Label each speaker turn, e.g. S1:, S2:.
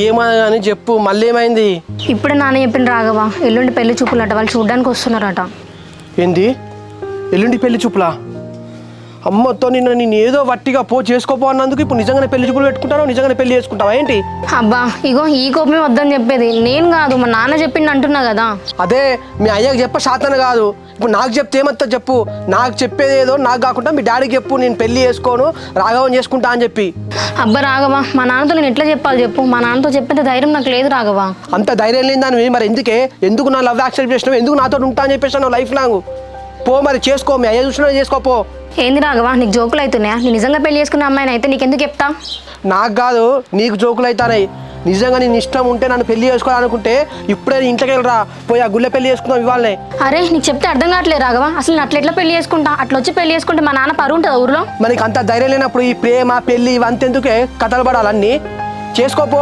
S1: ఏమని అని చెప్పు, మళ్ళీ ఏమైంది?
S2: ఇప్పుడే నాన్న చెప్పిన రాఘవ, ఎల్లుండి పెళ్లి చూపులట, వాళ్ళు చూడడానికి వస్తున్నారట.
S1: ఏంది ఎల్లుండి పెళ్లి చూపులా? అమ్మతో నేను ఏదో వట్టిగా చేసుకోపో అన్నందుకు ఇప్పుడు నిజంగానే పెళ్లి చూపులు పెట్టుకుంటాను, నిజంగానే పెళ్లి చేసుకుంటావా ఏంటి?
S2: అబ్బా ఇగో ఈ కోపమే వద్దని చెప్పేది, నేను కాదు మా నాన్న చెప్పిండు అంటున్నా కదా.
S1: అదే మీ అయ్యకి చెప్ప శాతన కాదు, ఇప్పుడు నాకు చెప్తే ఏమంతా చెప్పు. నాకు చెప్పేది ఏదో నాకు కాకుండా మీ డాడీకి చెప్పు, నేను పెళ్లి చేసుకోను రాఘవం చేసుకుంటా అని చెప్పి.
S2: అబ్బా రాఘవ, మా నాన్నతో నేను ఎట్లా చెప్పాలి చెప్పు, మా నాన్నతో చెప్పేంత ధైర్యం నాకు లేదు రాఘవ.
S1: అంత ధైర్యం లేని దానివి మరి ఎందుకు నా లవ్ యాక్సెప్ట్ చేసినావు, ఎందుకు నాతో ఉంటా అని చెప్పేసాను లైఫ్ లాంగ్? పో మరి చేసుకో, మీ అయ్య చూసినా చేసుకోపో.
S2: ఏంది రాఘవ, నీకు జోకులు అవుతున్నాయా? నేను నిజంగా పెళ్లి చేసుకున్న అమ్మాయిని అయితే నీకెందుకు చెప్తా?
S1: నాకు కాదు నీకు జోకులు అవుతాయి. నిజంగా నేను ఇష్టం ఉంటే నన్ను పెళ్లి చేసుకోవాలనుకుంటే ఇప్పుడే ఇంట్లోకి వెళ్ళరా, పోయి ఆ గుళ్ళ పెళ్లి చేసుకుందాం ఇవాళనే.
S2: అరే నీకు చెప్తే అర్థం కావట్లేదు రాఘవ, అసలు నేను ఎట్లా పెళ్లి చేసుకుంటా? అట్లా వచ్చి పెళ్లి చేసుకుంటే మా నాన్న పరువు ఉంటుందా ఊర్లో?
S1: మనకి అంత ధైర్యం లేనప్పుడు ఈ ప్రేమ పెళ్లి ఇవంతెందుకే కథలు పడాలన్నీ? చేసుకోపో.